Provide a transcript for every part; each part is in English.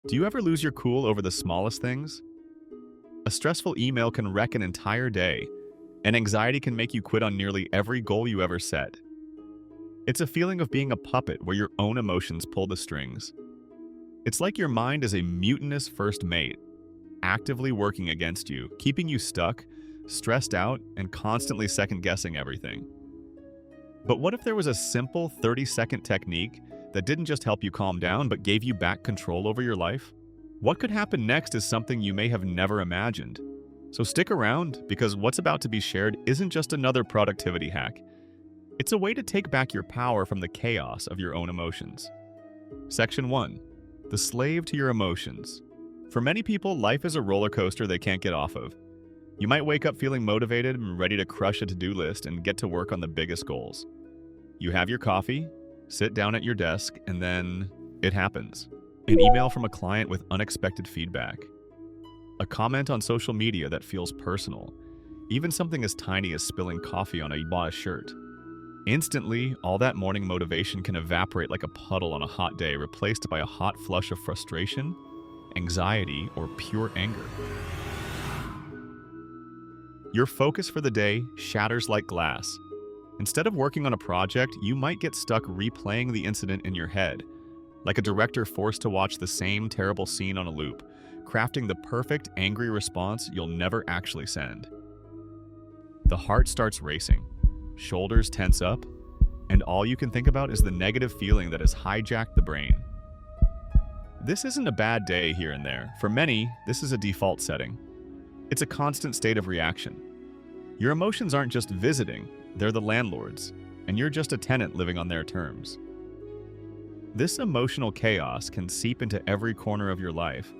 Do you ever lose your cool over the smallest things? A stressful email can wreck an entire day, and anxiety can make you quit on nearly every goal you ever set. It's a feeling of being a puppet where your own emotions pull the strings. It's like your mind is a mutinous first mate, actively working against you, keeping you stuck, stressed out, and constantly second-guessing everything. But what if there was a simple 30-second technique that didn't just help you calm down, but gave you back control over your life? What could happen next is something you may have never imagined. So stick around, because what's about to be shared isn't just another productivity hack. It's a way to take back your power from the chaos of your own emotions. Section 1. The slave to your emotions. For many people, life is a roller coaster they can't get off of. You might wake up feeling motivated and ready to crush a to-do list and get to work on the biggest goals. You have your coffee, sit down at your desk, and then it happens. An email from a client with unexpected feedback. A comment on social media that feels personal. Even something as tiny as spilling coffee on a bought shirt. Instantly, all that morning motivation can evaporate like a puddle on a hot day, replaced by a hot flush of frustration, anxiety, or pure anger. Your focus for the day shatters like glass. Instead of working on a project, you might get stuck replaying the incident in your head, like a director forced to watch the same terrible scene on a loop, crafting the perfect angry response you'll never actually send. The heart starts racing, shoulders tense up, and all you can think about is the negative feeling that has hijacked the brain. This isn't a bad day here and there. For many, this is a default setting. It's a constant state of reaction. Your emotions aren't just visiting, they're the landlords, and you're just a tenant living on their terms. This emotional chaos can seep into every corner of your life,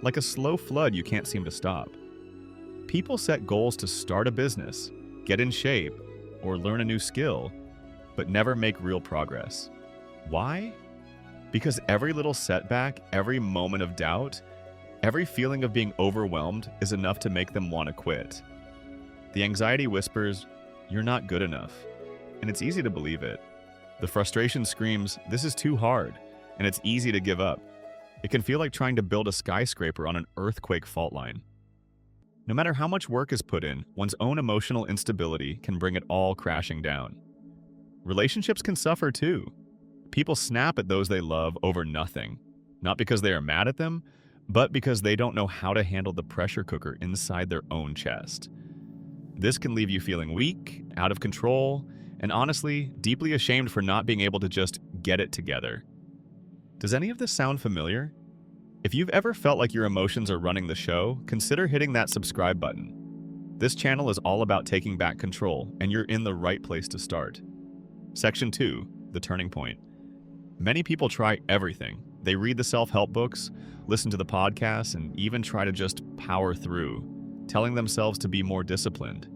like a slow flood you can't seem to stop. People set goals to start a business, get in shape, or learn a new skill, but never make real progress. Why? Because every little setback, every moment of doubt, every feeling of being overwhelmed is enough to make them want to quit. The anxiety whispers, "You're not good enough," and it's easy to believe it. The frustration screams, "This is too hard," and it's easy to give up. It can feel like trying to build a skyscraper on an earthquake fault line. No matter how much work is put in, one's own emotional instability can bring it all crashing down. Relationships can suffer too. People snap at those they love over nothing, not because they are mad at them, but because they don't know how to handle the pressure cooker inside their own chest. This can leave you feeling weak, out of control, and honestly, deeply ashamed for not being able to just get it together. Does any of this sound familiar? If you've ever felt like your emotions are running the show, consider hitting that subscribe button. This channel is all about taking back control, and you're in the right place to start. Section 2. The turning point. Many people try everything. They read the self-help books, listen to the podcasts, and even try to just power through, telling themselves to be more disciplined.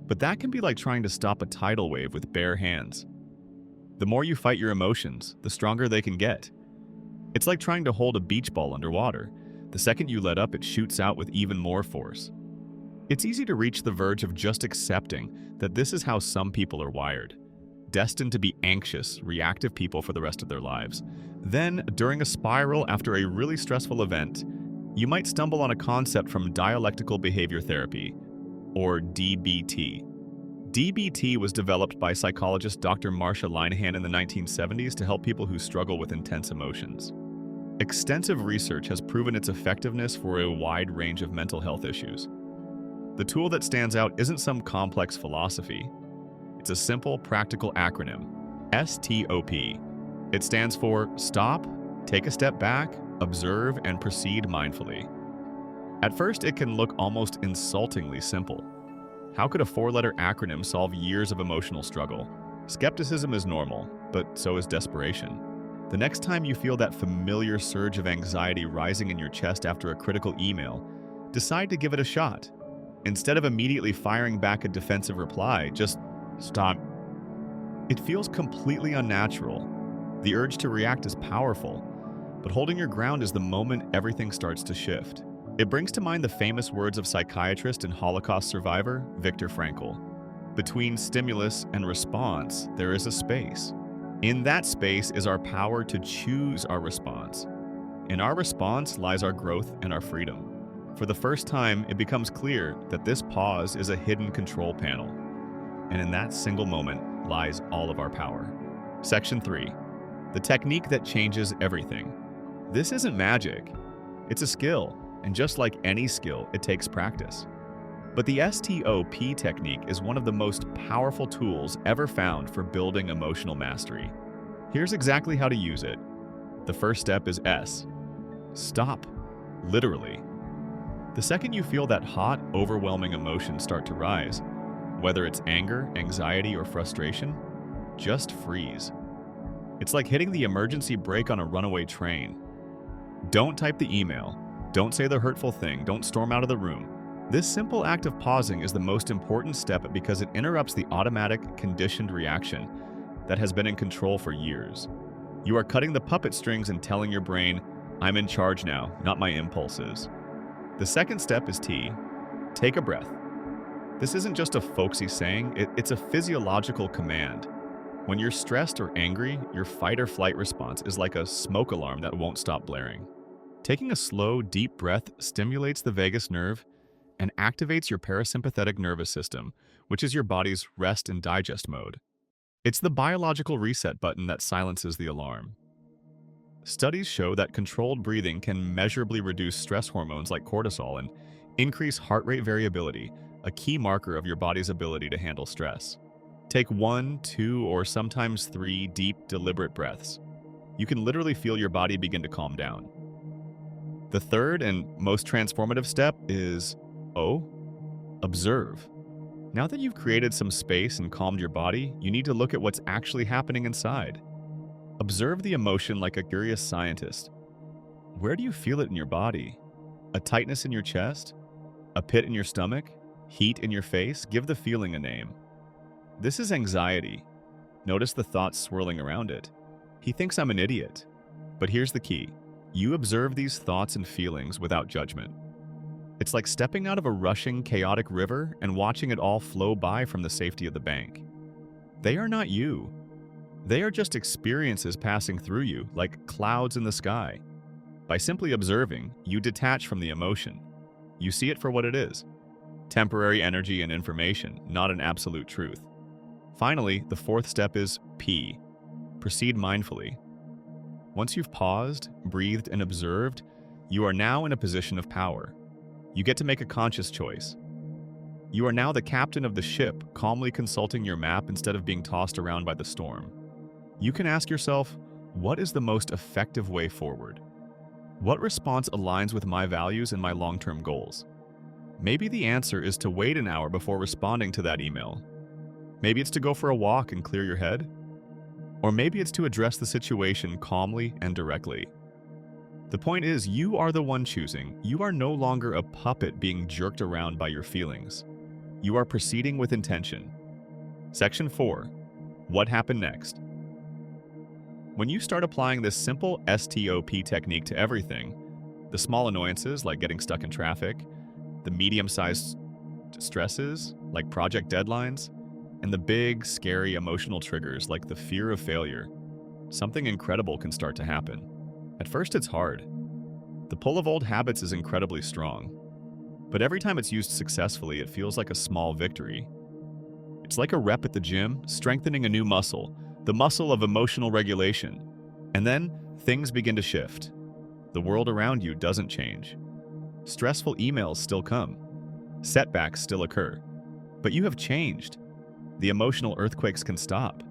But that can be like trying to stop a tidal wave with bare hands. The more you fight your emotions, the stronger they can get. It's like trying to hold a beach ball underwater. The second you let up, it shoots out with even more force. It's easy to reach the verge of just accepting that this is how some people are wired, destined to be anxious, reactive people for the rest of their lives. Then, during a spiral after a really stressful event, you might stumble on a concept from Dialectical Behavior Therapy, or DBT. DBT was developed by psychologist Dr. Marsha Linehan in the 1970s to help people who struggle with intense emotions. Extensive research has proven its effectiveness for a wide range of mental health issues. The tool that stands out isn't some complex philosophy. It's a simple, practical acronym, S.T.O.P. It stands for Stop, Take a Step Back, Observe, and Proceed Mindfully. At first, it can look almost insultingly simple. How could a four-letter acronym solve years of emotional struggle? Skepticism is normal, but so is desperation. The next time you feel that familiar surge of anxiety rising in your chest after a critical email, decide to give it a shot. Instead of immediately firing back a defensive reply, just stop. It feels completely unnatural. The urge to react is powerful, but holding your ground is the moment everything starts to shift. It brings to mind the famous words of psychiatrist and Holocaust survivor Viktor Frankl. Between stimulus and response, there is a space. In that space is our power to choose our response. In our response lies our growth and our freedom. For the first time, it becomes clear that this pause is a hidden control panel, and in that single moment lies all of our power. Section 3. The technique that changes everything. This isn't magic. It's a skill, and just like any skill, it takes practice. But the S.T.O.P technique is one of the most powerful tools ever found for building emotional mastery. Here's exactly how to use it. The first step is S. Stop. Literally. The second you feel that hot, overwhelming emotion start to rise, whether it's anger, anxiety, or frustration, just freeze. It's like hitting the emergency brake on a runaway train. Don't type the email. Don't say the hurtful thing. Don't storm out of the room. This simple act of pausing is the most important step because it interrupts the automatic, conditioned reaction that has been in control for years. You are cutting the puppet strings and telling your brain, I'm in charge now, not my impulses. The second step is T. Take a breath. This isn't just a folksy saying, it's a physiological command. When you're stressed or angry, your fight or flight response is like a smoke alarm that won't stop blaring. Taking a slow, deep breath stimulates the vagus nerve and activates your parasympathetic nervous system, which is your body's rest and digest mode. It's the biological reset button that silences the alarm. Studies show that controlled breathing can measurably reduce stress hormones like cortisol and increase heart rate variability, a key marker of your body's ability to handle stress. Take 1, 2, or sometimes 3 deep, deliberate breaths. You can literally feel your body begin to calm down. The third and most transformative step is O. Observe. Now that you've created some space and calmed your body, you need to look at what's actually happening inside. Observe the emotion like a curious scientist. Where do you feel it in your body? A tightness in your chest? A pit in your stomach? Heat in your face? Give the feeling a name. This is anxiety. Notice the thoughts swirling around it. He thinks I'm an idiot. But here's the key. You observe these thoughts and feelings without judgment. It's like stepping out of a rushing, chaotic river and watching it all flow by from the safety of the bank. They are not you. They are just experiences passing through you, like clouds in the sky. By simply observing, you detach from the emotion. You see it for what it is. Temporary energy and information, not an absolute truth. Finally, the fourth step is P. Proceed mindfully. Once you've paused, breathed, and observed, you are now in a position of power. You get to make a conscious choice. You are now the captain of the ship, calmly consulting your map instead of being tossed around by the storm. You can ask yourself, what is the most effective way forward? What response aligns with my values and my long-term goals? Maybe the answer is to wait an hour before responding to that email. Maybe it's to go for a walk and clear your head. Or maybe it's to address the situation calmly and directly. The point is, you are the one choosing. You are no longer a puppet being jerked around by your feelings. You are proceeding with intention. Section 4. What happened next? When you start applying this simple S.T.O.P technique to everything, the small annoyances like getting stuck in traffic, the medium-sized stresses like project deadlines, and the big, scary emotional triggers like the fear of failure, something incredible can start to happen. At first, it's hard. The pull of old habits is incredibly strong. But every time it's used successfully, it feels like a small victory. It's like a rep at the gym, strengthening a new muscle, the muscle of emotional regulation. And then, things begin to shift. The world around you doesn't change. Stressful emails still come. Setbacks still occur. But you have changed. The emotional earthquakes can stop.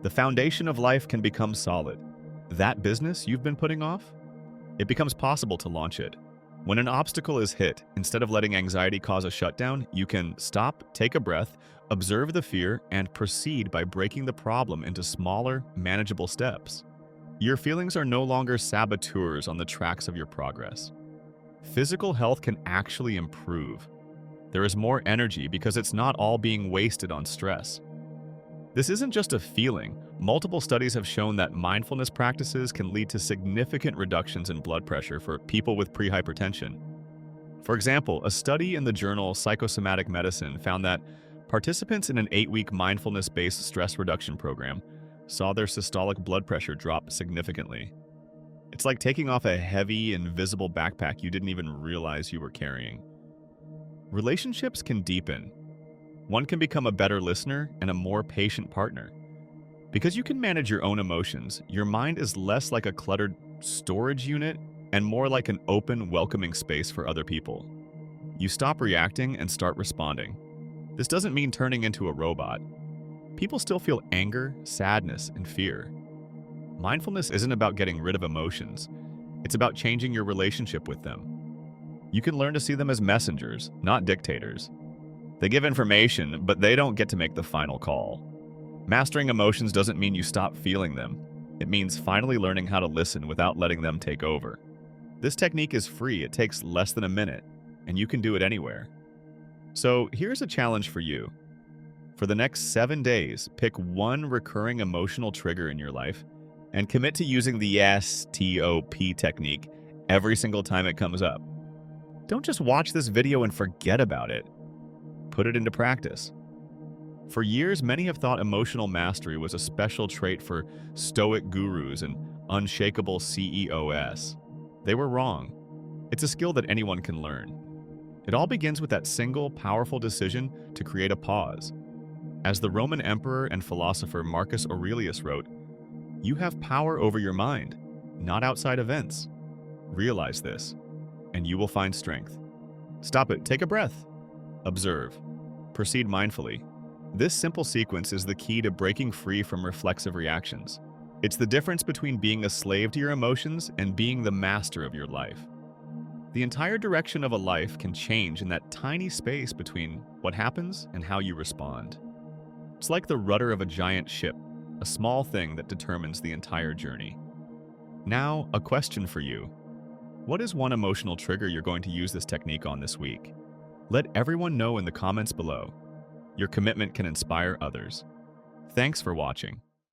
The foundation of life can become solid. That business you've been putting off? It becomes possible to launch it. When an obstacle is hit, instead of letting anxiety cause a shutdown, you can stop, take a breath, observe the fear, and proceed by breaking the problem into smaller, manageable steps. Your feelings are no longer saboteurs on the tracks of your progress. Physical health can actually improve. There is more energy because it's not all being wasted on stress. This isn't just a feeling. Multiple studies have shown that mindfulness practices can lead to significant reductions in blood pressure for people with prehypertension. For example, a study in the journal Psychosomatic Medicine found that participants in an 8-week mindfulness-based stress reduction program saw their systolic blood pressure drop significantly. It's like taking off a heavy, invisible backpack you didn't even realize you were carrying. Relationships can deepen. One can become a better listener and a more patient partner. Because you can manage your own emotions, your mind is less like a cluttered storage unit and more like an open, welcoming space for other people. You stop reacting and start responding. This doesn't mean turning into a robot. People still feel anger, sadness, and fear. Mindfulness isn't about getting rid of emotions. It's about changing your relationship with them. You can learn to see them as messengers, not dictators. They give information, but they don't get to make the final call. Mastering emotions doesn't mean you stop feeling them. It means finally learning how to listen without letting them take over. This technique is free, it takes less than a minute, and you can do it anywhere. So here's a challenge for you. For the next 7 days, pick one recurring emotional trigger in your life and commit to using the S.T.O.P technique every single time it comes up. Don't just watch this video and forget about it. Put it into practice. For years, many have thought emotional mastery was a special trait for stoic gurus and unshakable CEOs. They were wrong. It's a skill that anyone can learn. It all begins with that single, powerful decision to create a pause. As the Roman emperor and philosopher Marcus Aurelius wrote, "You have power over your mind, not outside events. Realize this, and you will find strength." Stop it, take a breath. Observe. Proceed mindfully. This simple sequence is the key to breaking free from reflexive reactions. It's the difference between being a slave to your emotions and being the master of your life. The entire direction of a life can change in that tiny space between what happens and how you respond. It's like the rudder of a giant ship, a small thing that determines the entire journey. Now, a question for you. What is one emotional trigger you're going to use this technique on this week? Let everyone know in the comments below. Your commitment can inspire others. Thanks for watching.